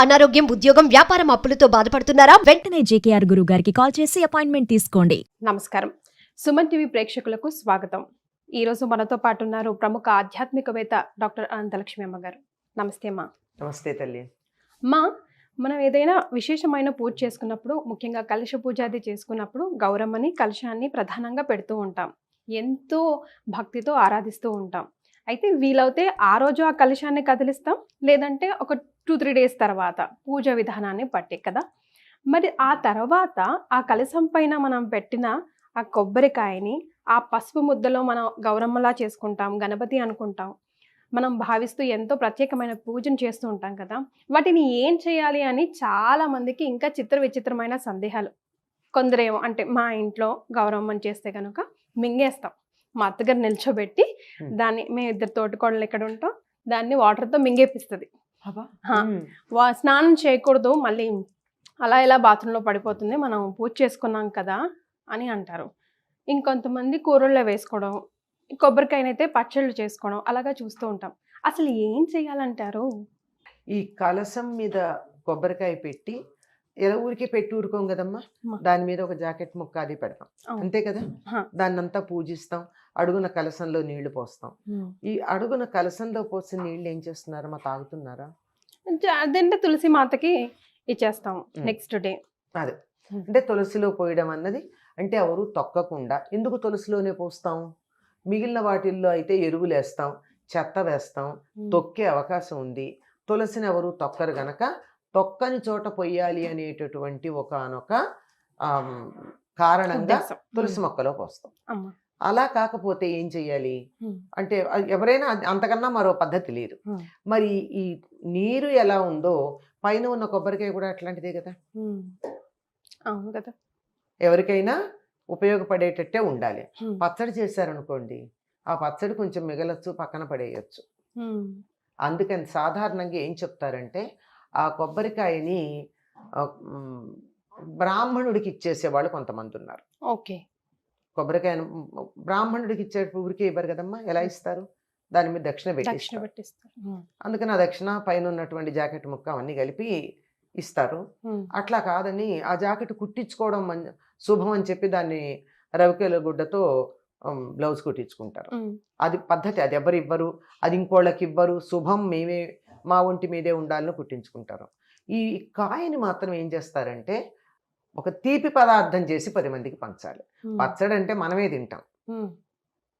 అనారోగ్యం, ఉద్యోగం, వ్యాపారం అప్పులతో బాధపడుతున్నారా? వెంటనే జేకేఆర్ గురువు గారికి కాల్ చేసి అపాయింట్మెంట్ తీసుకోండి. నమస్కారం. సుమన్ టీవీ ప్రేక్షకులకు స్వాగతం. ఈరోజు మనతో పాటు ఉన్నారు ప్రముఖ ఆధ్యాత్మికవేత్త డాక్టర్ అనంతలక్ష్మి అమ్మ గారు. నమస్తే అమ్మా. నమస్తే తల్లి. అమ్మా, మనం ఏదైనా విశేషమైన పూజ చేసుకున్నప్పుడు, ముఖ్యంగా కలశ పూజ అది చేసుకున్నప్పుడు గౌరమ్మని, కలశాన్ని ప్రధానంగా పెడుతూ ఉంటాం. ఎంతో భక్తితో ఆరాధిస్తూ ఉంటాం. అయితే వీలైతే ఆ రోజు ఆ కలశాన్ని కదిలిస్తాం, లేదంటే ఒక 2-3 డేస్ తర్వాత పూజ విధానాన్ని బట్టి కదా. మరి ఆ తర్వాత ఆ కలశం పైన మనం పెట్టిన ఆ కొబ్బరికాయని ఆ పసుపు ముద్దలో మనం గౌరమ్మలా చేసుకుంటాం, గణపతి అనుకుంటాం, మనం భావిస్తూ ఎంతో ప్రత్యేకమైన పూజను చేస్తూ ఉంటాం కదా. వాటిని ఏం చేయాలి అని చాలా మందికి ఇంకా విచిత్రమైన సందేహాలు. కొందరేమో అంటే మా ఇంట్లో గౌరమ్మని చేస్తే కనుక మింగేస్తాం, మా అత్తగారు నిల్చోబెట్టి దాన్ని, మేము 2 తోటికోడలు ఇక్కడ ఉంటాం, దాన్ని వాటర్తో మింగేపిస్తుంది. స్నానం చేయకూడదు, మళ్ళీ అలా ఇలా బాత్రూంలో పడిపోతుంది, మనం పూజ చేసుకున్నాం కదా అని అంటారు. ఇంకొంతమంది కూరల్లో వేసుకోవడం, కొబ్బరికాయనైతే పచ్చళ్ళు చేసుకోవడం, అలాగా చూస్తూ ఉంటాం. అసలు ఏం చేయాలంటారు? ఈ కలసం మీద కొబ్బరికాయ పెట్టి ఎలా ఊరికే పెట్టి ఊరుకోం కదమ్మా, దాని మీద ఒక జాకెట్ ముక్క అది పెడతాం, అంతే కదా. దాన్ని అంతా పూజిస్తాం, అడుగున కలసంలో నీళ్లు పోస్తాం. ఈ అడుగున కలసంలో పోసిన నీళ్లు ఏం చేస్తున్నారమ్మా, తాగుతున్నారా? అదంటే తులసి మాతకి ఇచ్చేస్తాం నెక్స్ట్ డే. అదే అంటే తులసిలో పోయడం అన్నది అంటే ఎవరు తొక్కకుండా. ఎందుకు తులసిలోనే పోస్తాం? మిగిలిన వాటిల్లో అయితే ఎరువులు వేస్తాం, చెత్త వేస్తాం, తొక్కే అవకాశం ఉంది. తులసిని ఎవరు తొక్కరు గనక తొక్కని చోట పొయ్యాలి అనేటటువంటి ఒకనొక కారణంగా తులసి మొక్కలో పోస్తాం. అలా కాకపోతే ఏం చెయ్యాలి అంటే, ఎవరైనా అంతకన్నా మరో పద్ధతి లేదు. మరి ఈ నీరు ఎలా ఉందో పైన ఉన్న కొబ్బరికాయ కూడా అట్లాంటిదే కదా. అవును కదా. ఎవరికైనా ఉపయోగపడేటట్టే ఉండాలి. పచ్చడి చేశారనుకోండి, ఆ పచ్చడి కొంచెం మిగలచ్చు, పక్కన పడేయచ్చు. అందుకని సాధారణంగా ఏం చెప్తారంటే, ఆ కొబ్బరికాయని బ్రాహ్మణుడికి ఇచ్చేసేవాళ్ళు కొంతమంది ఉన్నారు. ఓకే. కొబ్బరికాయను బ్రాహ్మణుడికి ఇచ్చే ఊరికే ఇవ్వరు కదమ్మా, ఎలా ఇస్తారు? దాని మీద దక్షిణ పెట్టిస్తారు. అందుకని ఆ దక్షిణ పైన ఉన్నటువంటి జాకెట్ ముక్క అవన్నీ కలిపి ఇస్తారు. అట్లా కాదని ఆ జాకెట్ కుట్టించుకోవడం శుభం అని చెప్పి దాన్ని రవికెల గుడ్డతో బ్లౌజ్ కుట్టించుకుంటారు. అది పద్ధతి, అది ఎవరు ఇవ్వరు, అది ఇంకోళ్ళకి ఇవ్వరు, శుభం మేమే మా ఒంటి మీదే ఉండాలని కుట్టించుకుంటారు. ఈ కాయని మాత్రం ఏం చేస్తారంటే, ఒక తీపి పదార్థం చేసి 10 మందికి పంచాలి. పచ్చడి అంటే మనమే తింటాం,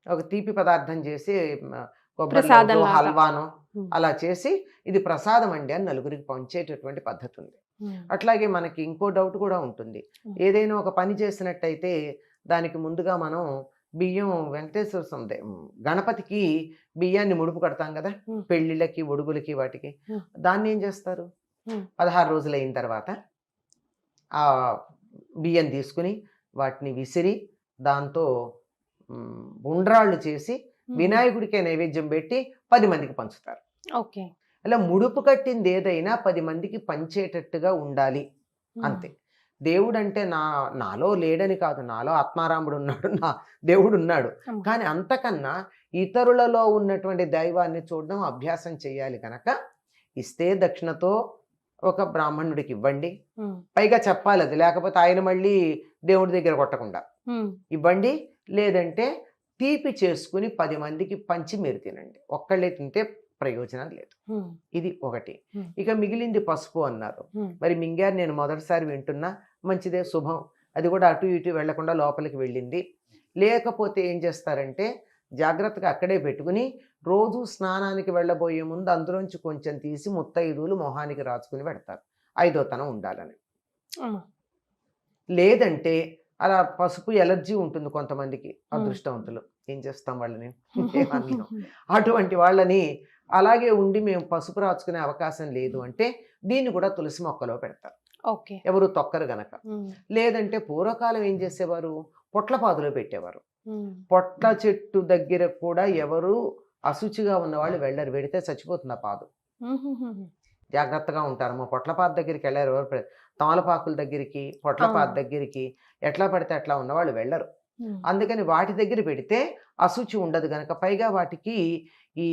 ఒక తీపి పదార్థం చేసి కొబ్బరి హల్వానో అలా చేసి ఇది ప్రసాదం అండి అని నలుగురికి పంచేటటువంటి పద్ధతి ఉంది. అట్లాగే మనకి ఇంకో డౌట్ కూడా ఉంటుంది. ఏదైనా ఒక పని చేసినట్టయితే దానికి ముందుగా మనం బియ్యం, వెంకటేశ్వర స్వామి గణపతికి బియ్యాన్ని ముడుపు కడతాం కదా, పెళ్లిళ్ళకి, ఒడుగులకి, వాటికి. దాన్ని ఏం చేస్తారు, 16 రోజులు అయిన తర్వాత ఆ బియ్యం తీసుకుని వాటిని విసిరి దాంతో ఉండ్రాళ్ళు చేసి వినాయకుడికే నైవేద్యం పెట్టి 10 మందికి పంచుతారు. ఓకే. అలా ముడుపు కట్టింది ఏదైనా 10 మందికి పంచేటట్టుగా ఉండాలి, అంతే. దేవుడు అంటే నాలో లేడని కాదు, నాలో ఆత్మారాముడు ఉన్నాడు, నా దేవుడు ఉన్నాడు. కానీ అంతకన్నా ఇతరులలో ఉన్నటువంటి దైవాన్ని చూడడం అభ్యాసం చేయాలి కనుక ఇస్తే దక్షిణతో ఒక బ్రాహ్మణుడికి ఇవ్వండి, పైగా చెప్పాలి అది, లేకపోతే ఆయన మళ్ళీ దేవుడి దగ్గర కొట్టకుండా ఇవ్వండి. లేదంటే తీపి చేసుకుని 10 మందికి పంచి మీరు తినండి, ఒక్కళ్ళే తింటే ప్రయోజనం లేదు. ఇది ఒకటి. ఇక మిగిలింది పసుపు అన్నారు. మరి మింగారు, నేను మొదటిసారి వింటున్నా, మంచిదే, శుభం. అది కూడా అటు ఇటు వెళ్లకుండా లోపలికి వెళ్ళింది. లేకపోతే ఏం చేస్తారంటే, జాగ్రత్తగా అక్కడే పెట్టుకుని రోజు స్నానానికి వెళ్ళబోయే ముందు అందులోంచి కొంచెం తీసి ముత్తైదువులు మొహానికి రాచుకుని పెడతారు, 5వ తనం ఉండాలని. లేదంటే అలా పసుపు ఎలర్జీ ఉంటుంది కొంతమందికి, అదృష్టవంతులు, ఏం చేస్తాం వాళ్ళని, అటువంటి వాళ్ళని అలాగే ఉండి మేము పసుపు రాచుకునే అవకాశం లేదు అంటే దీన్ని కూడా తులసి మొక్కలో పెడతారు, ఎవరు తొక్కరు గనక. లేదంటే పూర్వకాలం ఏం చేసేవారు, పొట్లపాదులో పెట్టేవారు. పొట్ల చెట్టు దగ్గర కూడా ఎవరు అశుచిగా ఉన్నవాళ్ళు వెళ్ళరు, వెడితే చచ్చిపోతుంది ఆ పాదు. జాగ్రత్తగా ఉంటారమ్మా. పొట్లపాదు దగ్గరికి వెళ్ళారు ఎవరు, తమలపాకుల దగ్గరికి, పొట్లపాదు దగ్గరికి ఎట్లా పడితే అట్లా ఉన్నవాళ్ళు వెళ్ళరు. అందుకని వాటి దగ్గర పెడితే అశుచి ఉండదు గనక. పైగా వాటికి ఈ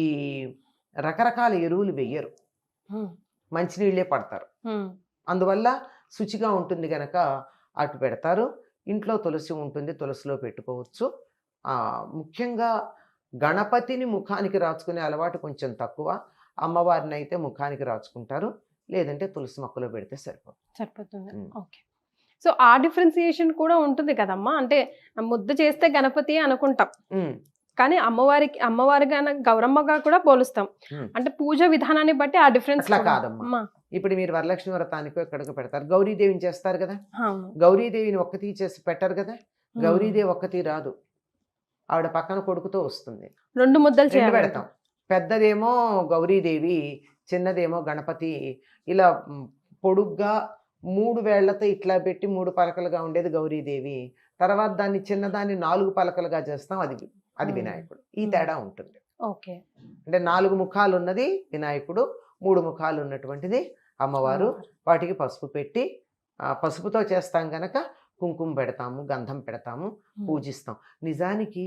రకరకాల ఎరువులు వెయ్యరు. మంచినీళ్ళే పడతారు. అందువల్ల శుచిగా ఉంటుంది గనక అటు పెడతారు. ఇంట్లో తులసి ఉంటుంది, తులసిలో పెట్టుకోవచ్చు. ముఖ్యంగా గణపతిని ముఖానికి రాచుకునే అలవాటు కొంచెం తక్కువ. అమ్మవారిని అయితే ముఖానికి రాచుకుంటారు, లేదంటే తులసి మొక్కలో పెడితే సరిపోతుంది. ఓకే. సో ఆ డిఫరెన్సియేషన్ కూడా ఉంటుంది కదమ్మా. అంటే ముద్ద చేస్తే గణపతి అనుకుంటాం, కానీ అమ్మవారిగా గౌరమ్మగా కూడా పోలుస్తాం. అంటే పూజ విధానాన్ని బట్టి ఆ డిఫరెన్స్ అట్లా కాదమ్మా. ఇప్పుడు మీరు వరలక్ష్మి వ్రతానికో ఎక్కడికో పెడతారు, గౌరీదేవిని చేస్తారు కదా, గౌరీదేవిని ఒక్కతి చేసి పెట్టరు కదా. గౌరీదేవి ఒక్కతి రాదు, ఆవిడ పక్కన కొడుకుతో వస్తుంది. 2 ముద్దలు పెడతాం. పెద్దదేమో గౌరీదేవి, చిన్నదేమో గణపతి. ఇలా పొడుగ్గా 3 వేళ్లతో ఇట్లా పెట్టి 3 పలకలుగా ఉండేది గౌరీదేవి. తర్వాత దాన్ని చిన్నదాన్ని 4 పలకలుగా చేస్తాం, అది వినాయకుడు. ఈ తేడా ఉంటుంది. ఓకే. అంటే 4 ముఖాలు ఉన్నది వినాయకుడు, 3 ముఖాలు ఉన్నటువంటిది అమ్మవారు. వాటికి పసుపు పెట్టి, పసుపుతో చేస్తాం గనక కుంకుమ పెడతాము, గంధం పెడతాము, పూజిస్తాం. నిజానికి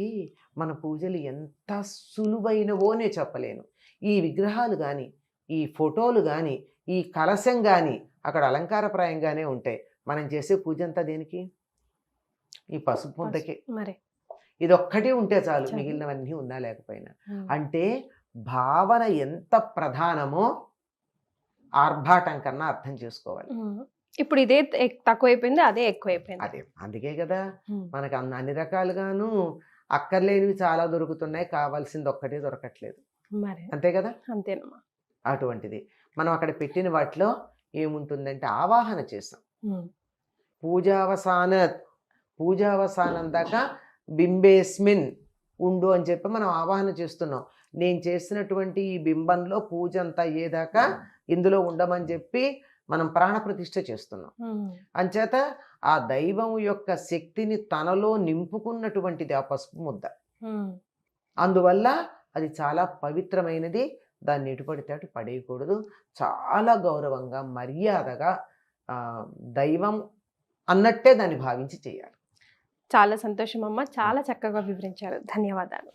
మన పూజలు ఎంత సులువైనవోనే చెప్పలేను. ఈ విగ్రహాలు కానీ, ఈ ఫోటోలు కానీ, ఈ కలశం కానీ అక్కడ అలంకారప్రాయంగానే ఉంటాయి. మనం చేసే పూజ అంతా దేనికి? ఈ పసుపు ముద్దకే. ఇదొక్కటి ఉంటే చాలు, మిగిలినవన్నీ ఉన్నా లేకపోయినా. అంటే భావన ఎంత ప్రధానమో ఆర్భాటం కన్నా అర్థం చేసుకోవాలి. ఇప్పుడు ఇదే తక్కువైపోయింది, అదే ఎక్కువైపోయింది. అదే అందుకే కదా మనకు అన్ని రకాలుగాను అక్కర్లేనివి చాలా దొరుకుతున్నాయి, కావాల్సింది ఒక్కటే దొరకట్లేదు. అంతే కదా. అంతేనమ్మా. అటువంటిది మనం అక్కడ పెట్టిన వాటిలో ఏముంటుందంటే ఆవాహన చేసాం. పూజావసానం దాకా బింబేస్మిన్ ఉండు అని చెప్పి మనం ఆవాహన చేస్తున్నాం. నేను చేసినటువంటి ఈ బింబంలో పూజ అంతా అయ్యేదాకా ఇందులో ఉండమని చెప్పి మనం ప్రాణప్రతిష్ఠ చేస్తున్నాం. అంచేత ఆ దైవం యొక్క శక్తిని తనలో నింపుకున్నటువంటిది ఆ పసుపు ముద్ద. అందువల్ల అది చాలా పవిత్రమైనది. దాన్ని ఎటు పడితే అటు పడేయకూడదు. చాలా గౌరవంగా, మర్యాదగా దైవం అన్నట్టే దాన్ని భావించి చేయాలి. చాలా సంతోషం అమ్మ, చాలా చక్కగా వివరించారు. ధన్యవాదాలు.